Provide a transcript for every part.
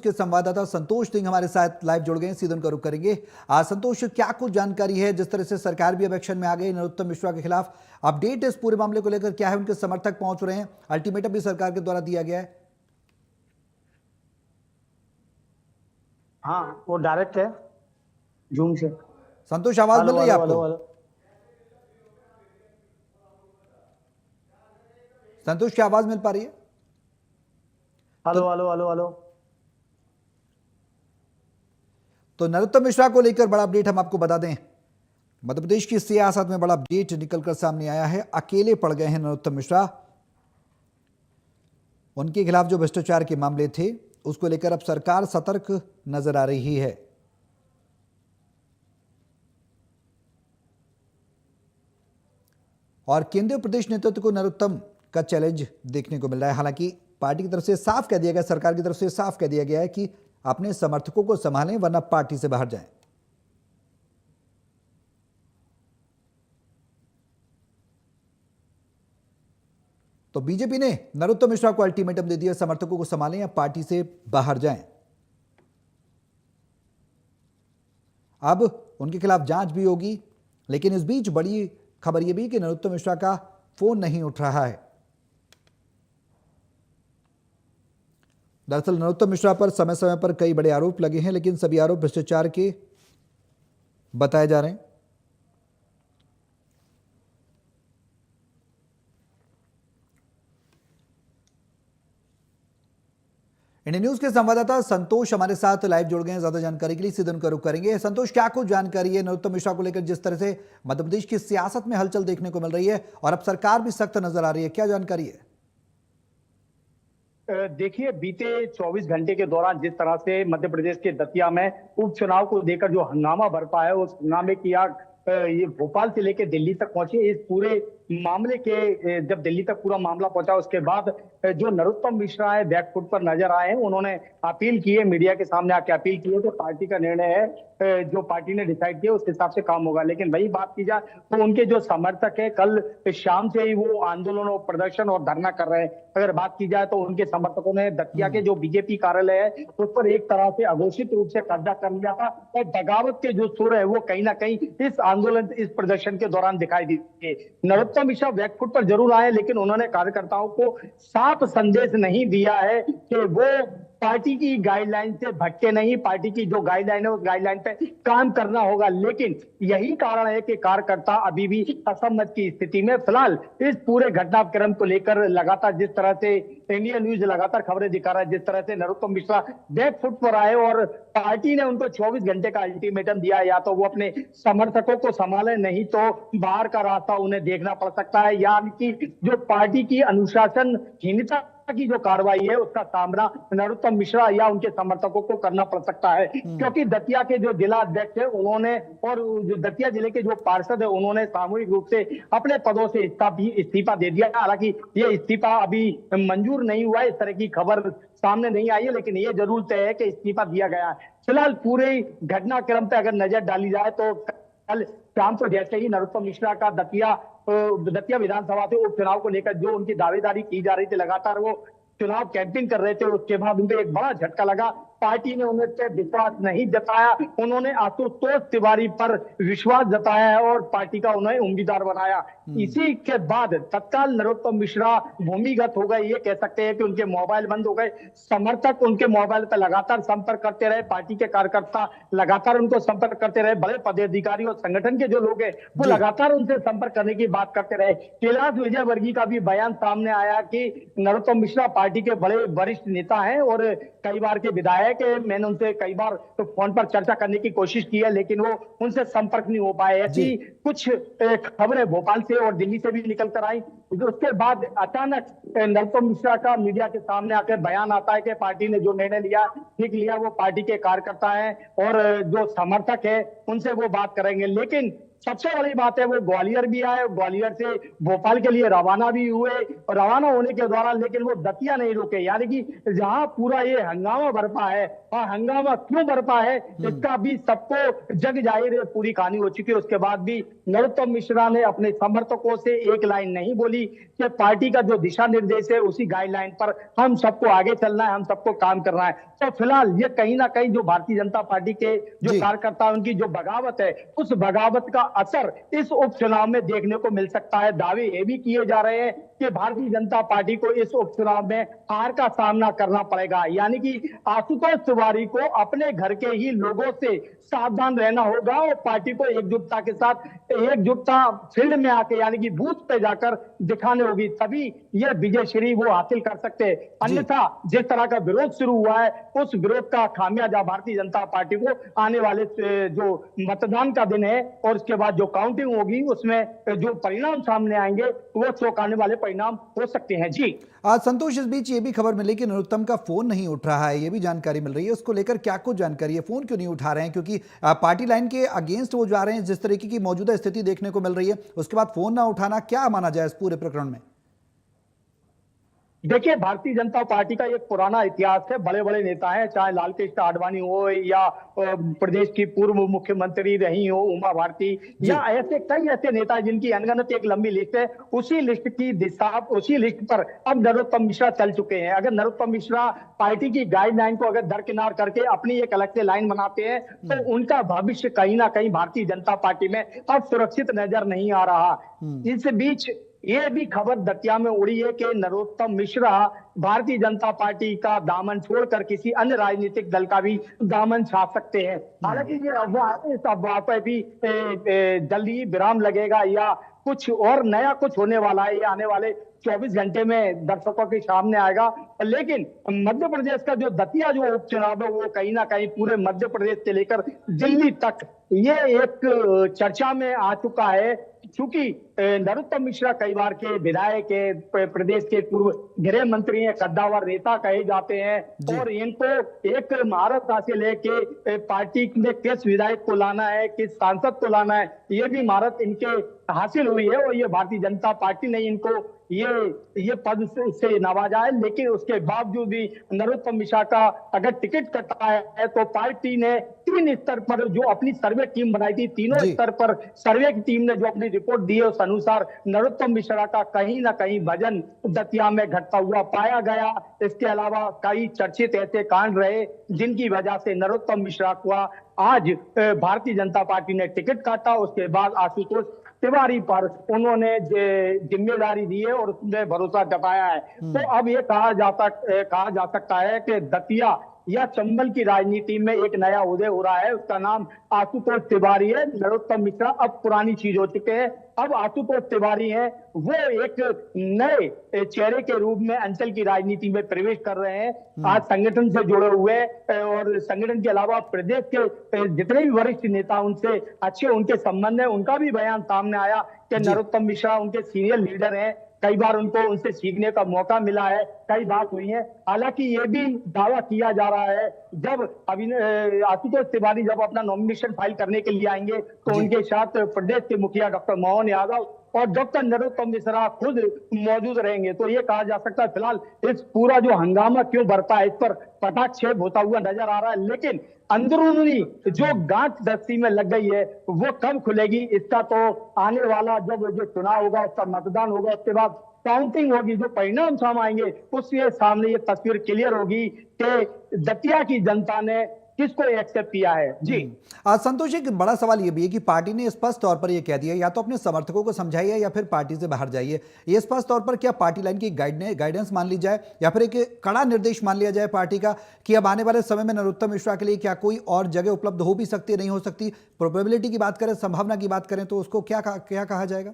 के संवाददाता संतोष सिंह हमारे साथ लाइव जुड़ गए हैं, सीधे उनका रुख करेंगे। संतोष, क्या कुछ जानकारी है? जिस तरह से सरकार भी अब एक्शन में आ गई नरोत्तम मिश्रा के खिलाफ, अपडेट इस पूरे मामले को लेकर क्या है? उनके समर्थक पहुंच रहे हैं, अल्टीमेटम भी सरकार के द्वारा दिया गया है। हाँ, वो डायरेक्ट है जूम से। संतोष, आवाज मिल रही है आपको? संतोष, क्या आवाज मिल पा रही है? Hello hello hello hello. तो नरोत्तम मिश्रा को लेकर बड़ा अपडेट हम आपको बता दें। मध्य प्रदेश की सियासत में बड़ा अपडेट निकलकर सामने आया है। अकेले पड़ गए हैं नरोत्तम मिश्रा। उनके खिलाफ जो भ्रष्टाचार के मामले थे उसको लेकर अब सरकार सतर्क नजर आ रही है। और केंद्रीय प्रदेश नेतृत्व को नरोत्तम का चैलेंज देखने को मिल रहा है। हालांकि पार्टी की तरफ से साफ कह दिया गया, सरकार की तरफ से साफ कह दिया गया है कि अपने समर्थकों को संभालें वरना पार्टी से बाहर जाएं। तो बीजेपी ने नरोत्तम मिश्रा को अल्टीमेटम दे दिया, समर्थकों को संभालें या पार्टी से बाहर जाएं। अब उनके खिलाफ जांच भी होगी, लेकिन इस बीच बड़ी खबर यह भी कि नरोत्तम मिश्रा का फोन नहीं उठ रहा है। दरअसल नरोत्तम मिश्रा पर समय समय पर कई बड़े आरोप लगे हैं, लेकिन सभी आरोप भ्रष्टाचार के बताए जा रहे हैं। इंडियन न्यूज के संवाददाता संतोष हमारे साथ लाइव जुड़ गए हैं ज्यादा जानकारी के लिए, सीधे उनका रुख करेंगे। संतोष, क्या कुछ जानकारी है नरोत्तम मिश्रा को लेकर, जिस तरह से मध्य प्रदेश की सियासत में हलचल देखने को मिल रही है और अब सरकार भी सख्त नजर आ रही है, क्या जानकारी है? देखिए, बीते 24 घंटे के दौरान जिस तरह से मध्य प्रदेश के दतिया में उपचुनाव को लेकर जो हंगामा बरपा है, उस हंगामे की आग ये भोपाल से लेकर दिल्ली तक पहुंची। इस पूरे मामले के जब दिल्ली तक पूरा मामला पहुंचा, उसके बाद जो नरोत्तम मिश्रा है बैकफुट पर नजर आए हैं। उन्होंने अपील की है, मीडिया के सामने आके अपील की है कि पार्टी का निर्णय है, जो पार्टी ने डिसाइड किया उस हिसाब से काम होगा। लेकिन वही बात की जाए तो उनके जो समर्थक है कल शाम से ही वो आंदोलन और प्रदर्शन और धरना कर रहे हैं। अगर बात की जाए तो उनके समर्थकों ने दतिया के जो बीजेपी कार्यालय है उस पर एक तरह से अघोषित रूप से कब्जा कर लिया था और बगावत के जो सुर है वो कहीं ना कहीं इस आंदोलन, इस प्रदर्शन के दौरान दिखाई दिए। नरोत्तम मिश्रा बैकफुट पर जरूर आए, लेकिन उन्होंने कार्यकर्ताओं को साफ संदेश नहीं दिया है कि वो पार्टी की गाइडलाइन से भटके नहीं, पार्टी की जो गाइडलाइन है उस गाइडलाइन पे काम करना होगा। लेकिन यही कारण है कि कार्यकर्ता अभी भी असहमत की स्थिति में। फिलहाल इस पूरे घटनाक्रम को लेकर लगातार जिस तरह से इंडिया न्यूज लगातार खबरें दिखा रहा है, जिस तरह से नरोत्तम मिश्रा बैकफुट पर आए और पार्टी ने उनको 24 घंटे का अल्टीमेटम दिया, या तो वो अपने समर्थकों को संभाले, नहीं तो बाहर का रास्ता उन्हें देखना पड़ सकता है। यानी कि जो पार्टी की अनुशासनहीनता की जो कार्रवाई है उसका सामना नरोत्तम मिश्रा या उनके समर्थकों को करना पड़ सकता है। क्योंकि दतिया के जो जिला अध्यक्ष है उन्होंने और जो दतिया जिले के जो पार्षद है उन्होंने सामूहिक रूप से अपने पदों से इस्तीफा दे दिया। हालांकि ये इस्तीफा अभी मंजूर नहीं हुआ है, इस तरह की खबर सामने नहीं आई है, लेकिन ये जरूर तय है कि इस्तीफा दिया गया है। फिलहाल पूरे घटनाक्रम पर अगर नजर डाली जाए तो कल शाम को जैसे ही नरोत्तम मिश्रा का दतिया विधानसभा से उपचुनाव को लेकर जो उनकी दावेदारी की जा रही थी, लगातार वो चुनाव कैंपेन कर रहे थे, उसके बाद उनको एक बड़ा झटका लगा। पार्टी ने उन्हें पे विश्वास नहीं जताया, उन्होंने आशुतोष तिवारी पर विश्वास जताया है और पार्टी का उन्हें उम्मीदवार बनाया। इसी के बाद तत्काल नरोत्तम मिश्रा भूमिगत हो गए। ये कह सकते हैं कि उनके मोबाइल बंद हो गए। समर्थक उनके मोबाइल पर लगातार संपर्क करते रहे, पार्टी के कार्यकर्ता लगातार उनको संपर्क करते रहे, बड़े पदाधिकारी और संगठन के जो लोग हैं वो लगातार उनसे संपर्क करने की बात करते रहे। कैलाश विजयवर्गीय का भी बयान सामने आया कि नरोत्तम मिश्रा पार्टी के बड़े वरिष्ठ नेता हैं और कई बार के विधायक है, मैंने उनसे कई बार तो फोन पर चर्चा करने की कोशिश की है, लेकिन वो उनसे संपर्क नहीं हो पाए। ऐसी कुछ खबरें भोपाल से और दिल्ली से भी निकल कर आई। उसके बाद अचानक नरोत्तम मिश्रा का मीडिया के सामने आकर बयान आता है कि पार्टी ने जो निर्णय लिया ठीक लिया, वो पार्टी के कार्यकर्ता हैं और जो समर्थक है उनसे वो बात करेंगे। लेकिन सबसे बड़ी बात है वो ग्वालियर भी आए, ग्वालियर से भोपाल के लिए रवाना भी हुए, और रवाना होने के दौरान लेकिन वो दतिया नहीं रुके, यानी कि जहां पूरा ये हंगामा बरपा है, और हंगामा क्यों बरपा है इसका भी सबको जग जाहिर है, पूरी कहानी हो चुकी है। उसके बाद भी नरोत्तम मिश्रा ने अपने समर्थकों से एक लाइन नहीं बोली कि पार्टी का जो दिशा निर्देश है उसी गाइडलाइन पर हम सबको आगे चलना है, हम सबको काम करना है। तो फिलहाल ये कहीं ना कहीं जो भारतीय जनता पार्टी के जो जी। कार्यकर्ता हैं, उनकी जो बगावत है, उस बगावत का असर इस उपचुनाव में देखने को मिल सकता है। दावे ये भी किए जा रहे हैं कि भारतीय जनता पार्टी को इस उपचुनाव में हार का सामना करना पड़ेगा, यानी कि आशुतोष तिवारी को अपने घर के ही लोगों से सावधान रहना होगा, और पार्टी को एकजुटता के साथ एकजुटता फील्ड में आके यानी कि बूथ पे जाकर दिखाने होगी, तभी यह विजय श्री वो हासिल कर सकते हैं। अन्यथा जिस तरह का विरोध शुरू हुआ है, उस विरोध का खामियाजा भारतीय जनता पार्टी को आने वाले जो मतदान का दिन है और उसके बाद जो काउंटिंग होगी उसमें जो परिणाम सामने आएंगे वो चौंकाने वाले परिणाम हो सकते हैं। जी आज संतोष, इस बीच ये भी खबर मिली कि नरोत्तम का फोन नहीं उठ रहा है, ये भी जानकारी मिल रही है। उसको लेकर क्या कुछ जानकारी है, फोन क्यों नहीं उठा रहे हैं? क्योंकि पार्टी लाइन के अगेंस्ट वो जा रहे हैं, जिस तरीके की मौजूदा स्थिति देखने को मिल रही है, उसके बाद फोन ना उठाना क्या माना जाए इस पूरे प्रकरण में? देखिए, भारतीय जनता पार्टी का एक पुराना इतिहास है। बड़े बड़े नेता हैं, चाहे लाल कृष्ण आडवाणी हो या प्रदेश की पूर्व मुख्यमंत्री रही हो उमा भारती, या ऐसे कई ऐसे नेता जिनकी अनगिनत एक लंबी लिस्ट है। उसी लिस्ट की दिशा, उसी लिस्ट पर अब नरोत्तम मिश्रा चल चुके हैं। अगर नरोत्तम मिश्रा पार्टी की गाइडलाइन को अगर दरकिनार करके अपनी एक अलग से लाइन बनाते हैं तो उनका भविष्य कहीं ना कहीं भारतीय जनता पार्टी में अब सुरक्षित नजर नहीं आ रहा। इस बीच ये भी खबर दतिया में उड़ी है कि नरोत्तम मिश्रा भारतीय जनता पार्टी का दामन छोड़कर किसी अन्य राजनीतिक दल का भी दामन छाप सकते हैं। हालांकि ये अफवाह पर भी जल्दी विराम लगेगा या कुछ और नया कुछ होने वाला है, ये आने वाले 24 घंटे में दर्शकों के सामने आएगा। लेकिन मध्य प्रदेश का जो दतिया जो उपचुनाव है वो कहीं ना कहीं पूरे मध्य प्रदेश से लेकर दिल्ली तक ये एक चर्चा में आ चुका है, क्योंकि नरोत्तम मिश्रा कई बार के विधायक है, प्रदेश के पूर्व गृह मंत्री हैं, कद्दावर नेता कहे जाते हैं, और इनको एक महारत हासिल है कि पार्टी में किस विधायक को लाना है, किस सांसद को लाना है, ये भी महारत इनके हासिल हुई है। और ये भारतीय जनता पार्टी ने इनको ये पद से नवाजा है। लेकिन उसके बावजूद भी नरोत्तम मिश्रा का अगर टिकट कटा है तो पार्टी ने 3 स्तर पर जो अपनी सर्वे टीम बनाई थी, तीनों स्तर पर सर्वे की टीम ने जो अपनी रिपोर्ट दी है उस अनुसार नरोत्तम मिश्रा का कहीं ना कहीं वजन दतिया में घटता हुआ पाया गया। इसके अलावा कई चर्चित ऐसे कांड रहे जिनकी वजह से नरोत्तम मिश्रा को आज भारतीय जनता पार्टी ने टिकट काटा। उसके बाद आशुतोष तिवारी पर उन्होंने जिम्मेदारी दी है और उसमें भरोसा जताया है। तो अब ये कहा जा सकता है कि दतिया या चंबल की राजनीति में एक नया उदय हो रहा है, उसका नाम आशुतोष तिवारी है। नरोत्तम मिश्रा अब पुरानी चीज हो चुके हैं, अब आशुतोष तिवारी हैं, वो एक नए चेहरे के रूप में अंचल की राजनीति में प्रवेश कर रहे हैं। आज संगठन से जुड़े हुए और संगठन के अलावा प्रदेश के जितने भी वरिष्ठ नेता उनसे अच्छे उनके संबंध है, उनका भी बयान सामने आया कि नरोत्तम मिश्रा उनके सीनियर लीडर हैं, कई बार उनको उनसे सीखने का मौका मिला है, कई बात हुई है। हालांकि ये भी दावा किया जा रहा है जब आशुतोष तिवारी जब अपना नॉमिनेशन फाइल करने के लिए आएंगे तो उनके साथ प्रदेश के मुखिया डॉक्टर मोहन यादव और डॉक्टर नरोत्तम मिश्रा खुद मौजूद रहेंगे। तो ये कहा जा सकता है फिलहाल इस पूरा जो हंगामा क्यों बढ़ता है इस पर पटाक्षेप होता हुआ नजर आ रहा है, लेकिन अंदरूनी जो गांठ दस्ती में लग गई है वो कब खुलेगी इसका तो आने वाला जब जो चुनाव होगा, उसका मतदान होगा, उसके बाद काउंटिंग होगी, जो परिणाम सामने आएंगे उसके सामने ये तस्वीर क्लियर होगी कि दतिया की जनता ने किसको एक्सेप्ट किया है। जी संतोष, एक बड़ा सवाल ये भी है कि पार्टी ने स्पष्ट तौर पर ये कह दिया या तो अपने समर्थकों को समझाइए या फिर पार्टी से बाहर जाइए। ये स्पष्ट तौर पर क्या पार्टी लाइन की गाइडेंस मान ली जाए या फिर एक कड़ा निर्देश मान लिया जाए पार्टी का कि अब आने वाले समय में नरोत्तम मिश्रा के लिए क्या कोई और जगह उपलब्ध हो भी सकती है, नहीं हो सकती? प्रोबेबिलिटी की बात करें, संभावना की बात करें तो उसको क्या कहा जाएगा?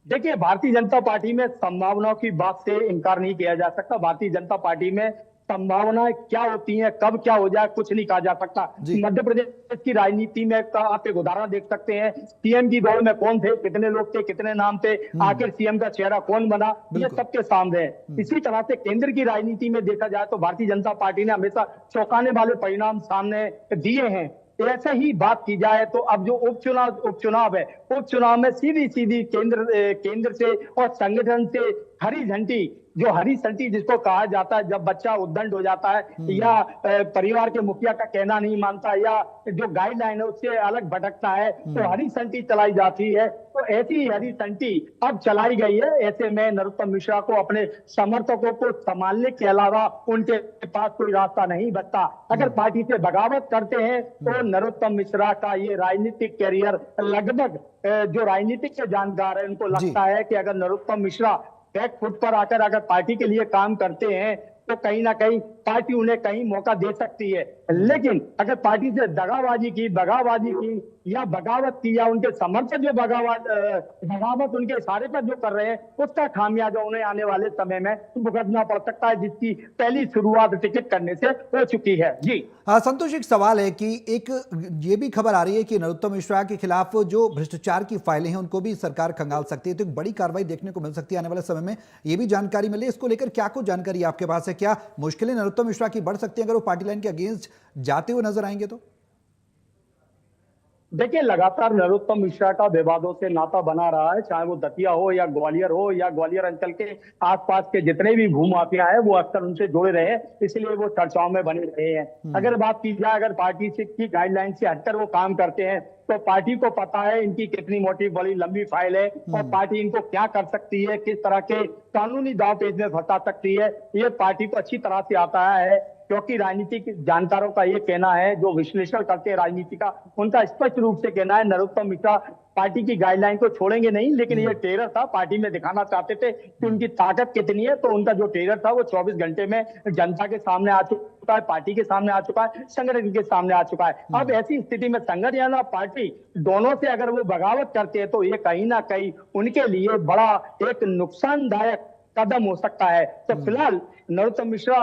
देखिए, भारतीय जनता पार्टी में संभावनाओं की बात से इनकार नहीं किया जा सकता। भारतीय जनता पार्टी में संभावनाएं क्या होती हैं, कब क्या हो जाए कुछ नहीं कहा जा सकता। मध्य प्रदेश की राजनीति में का आप एक उदाहरण देख सकते हैं, सीएम की दौड़ में कौन थे, कितने लोग थे, कितने नाम थे, आखिर सीएम का चेहरा कौन बना, ये सबके सामने है। इसी तरह से केंद्र की राजनीति में देखा जाए तो भारतीय जनता पार्टी ने हमेशा चौंकाने वाले परिणाम सामने दिए हैं। ऐसे ही बात की जाए तो अब जो उपचुनाव है, उपचुनाव में सीधी सीधी केंद्र से और संगठन से हरी झंडी, जो हरी झंडी जिसको कहा जाता है जब बच्चा उद्दंड हो जाता है या परिवार के मुखिया का कहना नहीं मानता या जो गाइडलाइन है उससे अलग भटकता है, तो हरी झंडी चलाई जाती है। तो ऐसी हरी झंडी अब चलाई गई है। ऐसे में नरोत्तम मिश्रा को अपने समर्थकों को संभालने के अलावा उनके पास कोई रास्ता नहीं बचता। अगर पार्टी से बगावत करते हैं तो नरोत्तम मिश्रा का ये राजनीतिक कैरियर लगभग, जो राजनीतिक के जानकार है उनको लगता है कि अगर नरोत्तम मिश्रा बैक फुट पर आकर अगर पार्टी के लिए काम करते हैं तो कहीं ना कहीं पार्टी उन्हें कहीं मौका दे सकती है। लेकिन अगर पार्टी से दगाबाजी की, बगाबाजी की या बगावत की या उनके समर्थक जो बगावत उनके इशारे पर जो कर रहे हैं उसका खामियाजा उन्हें आने वाले समय में भुगतना पड़ सकता है, जिसकी पहली शुरुआत टिकट करने से हो चुकी है। जी हाँ संतोष, एक सवाल है कि एक ये भी खबर आ रही है कि नरोत्तम मिश्रा के खिलाफ जो भ्रष्टाचार की फाइलें हैं उनको भी सरकार खंगाल सकती है, तो एक बड़ी कार्रवाई देखने को मिल सकती है आने वाले समय में, ये भी जानकारी मिली। इसको लेकर क्या कुछ जानकारी आपके पास है? क्या मुश्किलें नरोत्तम मिश्रा की बढ़ सकती है अगर वो पार्टी लाइन के अगेंस्ट जाते हुए नजर आएंगे? तो देखिए, लगातार नरोत्तम मिश्रा का विवादों से नाता बना रहा है, चाहे वो दतिया हो या ग्वालियर अंचल के आसपास के जितने भी भूमाफिया है वो अक्सर उनसे जुड़े रहे, इसलिए वो चर्चाओं में बने रहे हैं। अगर बात की जाए, अगर पार्टी से की गाइडलाइन से हटकर वो काम करते हैं तो पार्टी को पता है इनकी कितनी मोटी बड़ी लंबी फाइल है और पार्टी इनको क्या कर सकती है, किस तरह के कानूनी दांव पेच में फंसा सकती है, ये पार्टी को अच्छी तरह से आता है। क्योंकि राजनीतिक जानकारों का ये कहना है, जो विश्लेषण करते हैं राजनीति का, उनका स्पष्ट रूप से कहना है नरोत्तम मिश्रा पार्टी की गाइडलाइन को छोड़ेंगे नहीं, लेकिन ये टेरर था, पार्टी में दिखाना चाहते थे कि उनकी ताकत कितनी है। तो उनका जो टेरर था वो 24 घंटे में जनता के सामने आ चुका है, पार्टी के सामने आ चुका है, संगठन के सामने आ चुका है। अब ऐसी स्थिति में संगठन या पार्टी दोनों से अगर वो बगावत करते हैं तो ये कहीं ना कहीं उनके लिए बड़ा एक नुकसानदायक कदम हो सकता है। तो फिलहाल नरोत्तम मिश्रा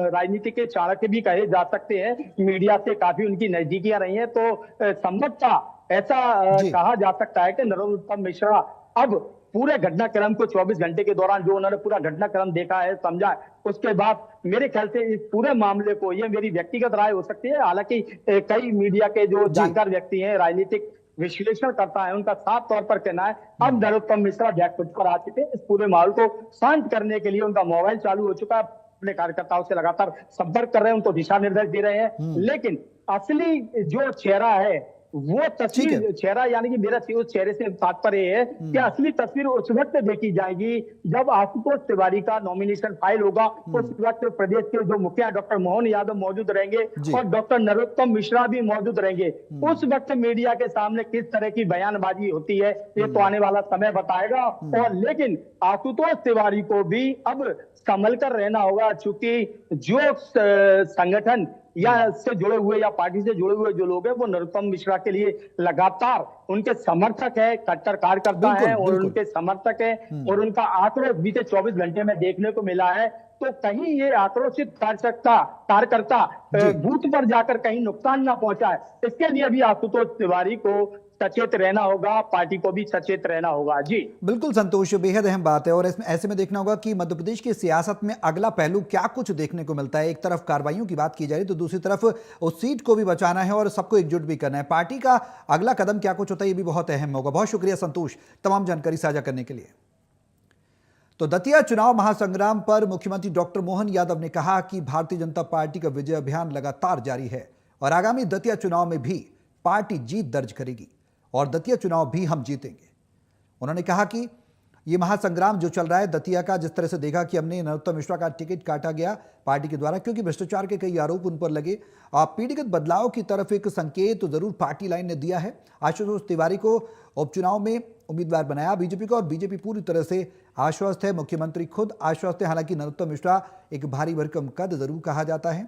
राजनीति के चाणक्य भी कहे जा सकते हैं, मीडिया से काफी उनकी नजदीकियां रही हैं, तो संभवतः ऐसा कहा जा सकता है कि नरोत्तम मिश्रा अब पूरे घटनाक्रम को 24 घंटे के दौरान जो उन्होंने पूरा घटनाक्रम देखा है, समझा है, उसके बाद मेरे ख्याल से इस पूरे मामले को, ये मेरी व्यक्तिगत राय हो सकती है, हालांकि कई मीडिया के जो जानकार व्यक्ति हैं, राजनीतिक विश्लेषण करता है, उनका साफ तौर पर कहना है अब नरोत्तम मिश्रा बैकफुट पर आ चुके हैं। इस पूरे माहौल को शांत करने के लिए उनका मोबाइल चालू हो चुका है, अपने कार्यकर्ताओं से लगातार संपर्क कर रहे हैं, उनको दिशा निर्देश दे रहे हैं। लेकिन असली जो चेहरा है वो तस्वीर, चेहरा यानी कि मेरा उस चेहरे से तात्पर्य है कि असली तस्वीर उस वक्त देखी जाएगी जब आशुतोष तिवारी का नॉमिनेशन फाइल होगा। उस वक्त प्रदेश के जो मुखिया डॉक्टर मोहन यादव मौजूद रहेंगे और डॉक्टर नरोत्तम मिश्रा भी मौजूद रहेंगे। उस वक्त मीडिया के सामने किस तरह की बयानबाजी होती है ये तो आने वाला समय बताएगा। और लेकिन आशुतोष तिवारी को भी अब संभल कर रहना होगा, चूंकि जो संगठन या से जुड़े हुए या पार्टी से जुड़े हुए जो लोग हैं वो नरोत्तम मिश्रा के लिए लगातार उनके समर्थक है, कट्टर कार्यकर्ता है और उनके समर्थक है, और उनका आक्रोश बीते 24 घंटे में देखने को मिला है। तो कहीं ये आक्रोशित कार्यकर्ता बूथ पर जाकर कहीं नुकसान ना पहुंचाए, इसके लिए भी आशुतोष तिवारी को सचेत रहना होगा, पार्टी को भी सचेत रहना होगा। जी बिल्कुल संतोष, बेहद अहम बात है और इसमें ऐसे में देखना होगा कि मध्य प्रदेश की सियासत में अगला पहलू क्या कुछ देखने को मिलता है। एक तरफ कार्रवाइयों की बात की जा रही है तो दूसरी तरफ उस सीट को भी बचाना है और सबको एकजुट भी करना है। पार्टी का अगला कदम क्या कुछ होता है ये भी बहुत अहम होगा। बहुत शुक्रिया संतोष तमाम जानकारी साझा करने के लिए। तो दतिया चुनाव महासंग्राम पर मुख्यमंत्री डॉक्टर मोहन यादव ने कहा कि भारतीय जनता पार्टी का विजय अभियान लगातार जारी है और आगामी दतिया चुनाव में भी पार्टी जीत दर्ज करेगी और दतिया चुनाव भी हम जीतेंगे। उन्होंने कहा कि ये महासंग्राम जो चल रहा है दतिया का, जिस तरह से देखा कि हमने नरोत्तम मिश्रा का टिकट काटा गया पार्टी के द्वारा क्योंकि भ्रष्टाचार के कई आरोप उन पर लगे, पीढ़ीगत बदलाव की तरफ एक संकेत तो जरूर पार्टी लाइन ने दिया है। आशुतोष तिवारी को उपचुनाव में उम्मीदवार बनाया बीजेपी को और बीजेपी पूरी तरह से आश्वस्त है, मुख्यमंत्री खुद आश्वस्त है। हालांकि नरोत्तम मिश्रा एक भारी भरकम कद जरूर कहा जाता है।